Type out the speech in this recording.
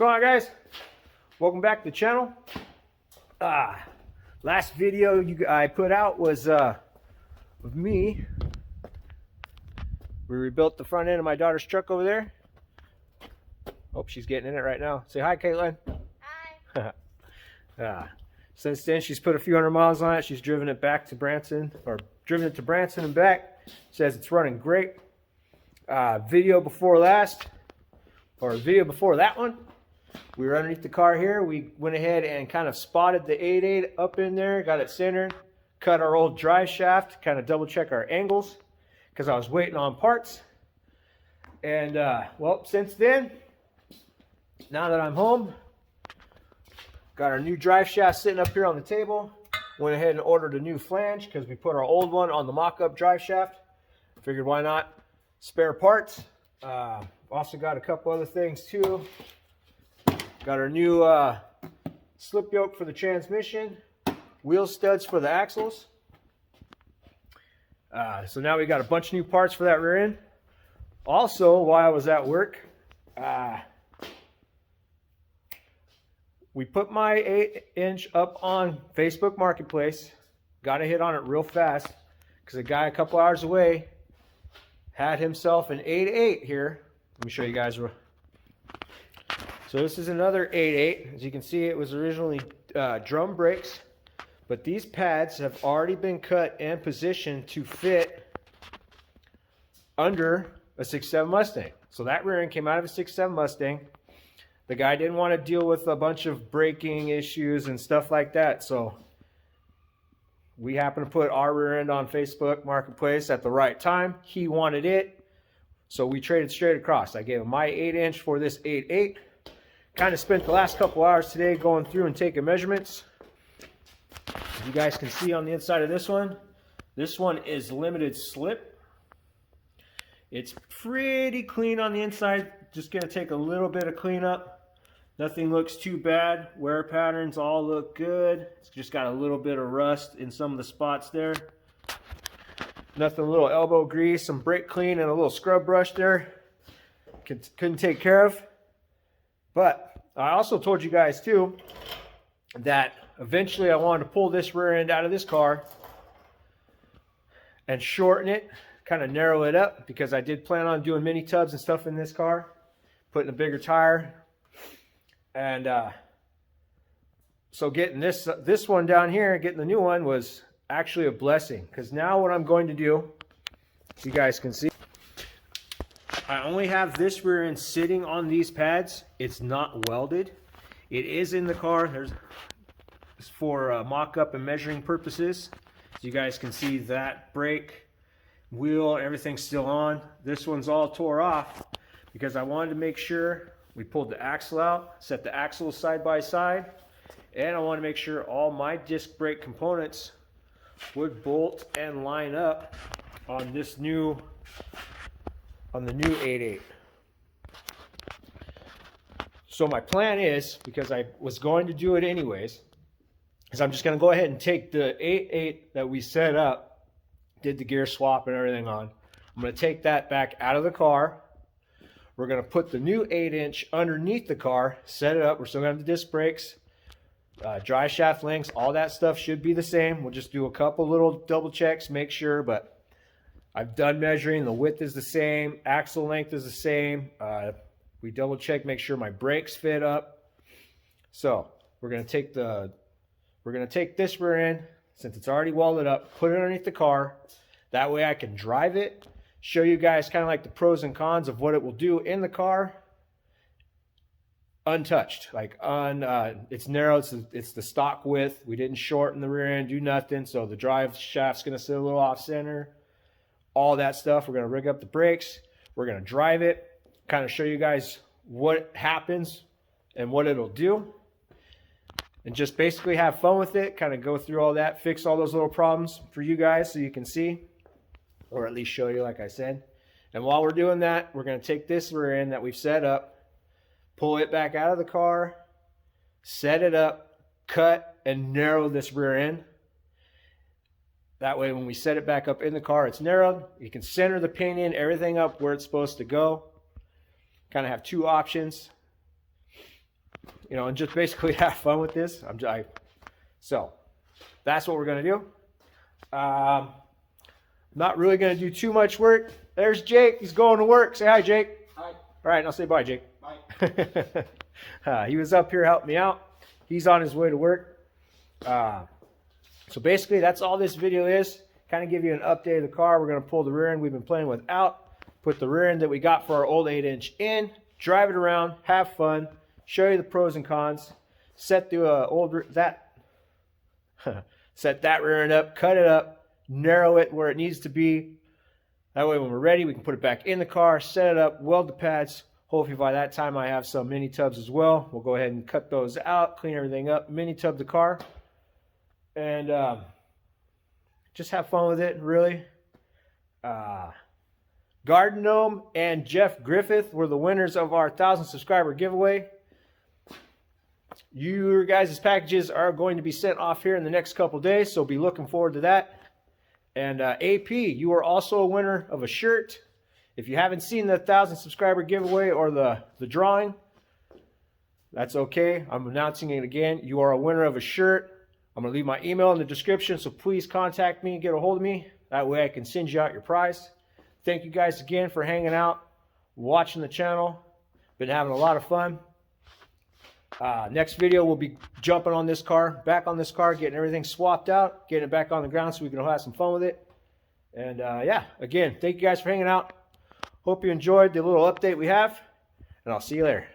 going on, guys? Welcome back to the channel. Last video I put out was of me. We rebuilt the front end of my daughter's truck over there. Hope she's getting in it right now. Say hi, Caitlin. Hi. Since then, she's put a few hundred miles on it. She's driven it back to Branson, or driven it to Branson and back. Says it's running great. Video before last, or video before that one, we were underneath the car here. We went ahead and kind of spotted the 8.8 up in there, got it centered, cut our old drive shaft, kind of double check our angles because I was waiting on parts. And well, since then, now that I'm home, got our new drive shaft sitting up here on the table. Went ahead and ordered a new flange because we put our old one on the mock-up drive shaft. Figured why not spare parts. Also got a couple other things too. Got our new slip yoke for the transmission, wheel studs for the axles. So now we got a bunch of new parts for that rear end. Also, while I was at work, we put my 8-inch up on Facebook Marketplace. Got a hit on it real fast because a guy a couple hours away had himself an 8.8 here. Let me show you guys. So this is another 8.8. As you can see, it was originally drum brakes, but these pads have already been cut and positioned to fit under a 6.7 Mustang. So that rear end came out of a 6.7 Mustang. The guy didn't want to deal with a bunch of braking issues and stuff like that, so we happened to put our rear end on Facebook Marketplace at the right time. He wanted it, so we traded straight across. I gave him my 8-inch for this 8.8. Kind of spent the last couple hours today going through and taking measurements. You guys can see on the inside of this one is limited slip. It's pretty clean on the inside. Just going to take a little bit of cleanup. Nothing looks too bad. Wear patterns all look good. It's just got a little bit of rust in some of the spots there. Nothing, a little elbow grease, some brake clean, and a little scrub brush there. Couldn't take care of. But I also told you guys too that eventually I wanted to pull this rear end out of this car and shorten it, kind of narrow it up, because I did plan on doing mini tubs and stuff in this car, putting a bigger tire. And so getting this one down here, getting the new one, was actually a blessing, because now what I'm going to do, you guys can see, I only have this rear end sitting on these pads. It's not welded. It is in the car. It's for mock-up and measuring purposes. So you guys can see that brake, wheel, everything's still on. This one's all tore off because I wanted to make sure we pulled the axle out, set the axles side by side, and I want to make sure all my disc brake components would bolt and line up on this new, on the new 8.8. So my plan is, because I was going to do it anyways, is I'm just going to go ahead and take the 8.8 that we set up, did the gear swap and everything on. I'm going to take that back out of the car. We're going to put the new 8-inch underneath the car, set it up. We're still going to have the disc brakes, drive shaft links, all that stuff should be the same. We'll just do a couple little double checks, make sure, but I've done measuring. The width is the same, axle length is the same. We double check, make sure my brakes fit up. So we're going to take this rear end, since it's already welded up, put it underneath the car. That way I can drive it, show you guys kind of like the pros and cons of what it will do in the car, untouched. Like it's narrow, it's the stock width. We didn't shorten the rear end, do nothing. So the drive shaft's going to sit a little off center, all that stuff. We're going to rig up the brakes. We're going to drive it, kind of show you guys what happens and what it'll do, and just basically have fun with it, kind of go through all that, fix all those little problems for you guys so you can see, or at least show you, like I said. And while we're doing that, we're going to take this rear end that we've set up, pull it back out of the car, set it up, cut and narrow this rear end. That way when we set it back up in the car, it's narrowed. You can center the pinion, everything up where it's supposed to go. Kind of have two options. you know, and just basically have fun with this. So that's what we're gonna do. Not really gonna do too much work. There's Jake. He's going to work. Say hi, Jake. Hi. All right, I'll say bye, Jake. Bye. He was up here helping me out. He's on his way to work. So basically, that's all this video is. Kind of give you an update of the car. We're going to pull the rear end we've been playing with out, put the rear end that we got for our old 8-inch in, drive it around, have fun, show you the pros and cons, set the set that rear end up, cut it up, narrow it where it needs to be. That way when we're ready, we can put it back in the car, set it up, weld the pads. Hopefully by that time I have some mini tubs as well. We'll go ahead and cut those out, clean everything up, mini tub the car, and just have fun with it, really. Garden Gnome and Jeff Griffith were the winners of our 1,000 subscriber giveaway. Your guys' packages are going to be sent off here in the next couple days, so be looking forward to that. And AP, you are also a winner of a shirt. If you haven't seen the 1,000 subscriber giveaway or the drawing, that's okay. I'm announcing it again. You are a winner of a shirt. I'm going to leave my email in the description, so please contact me and get a hold of me. That way I can send you out your prize. Thank you guys again for hanging out, watching the channel. Been having a lot of fun. Next video, we'll be jumping on this car, back on this car, getting everything swapped out, getting it back on the ground so we can have some fun with it. And yeah, again, thank you guys for hanging out. Hope you enjoyed the little update we have, and I'll see you later.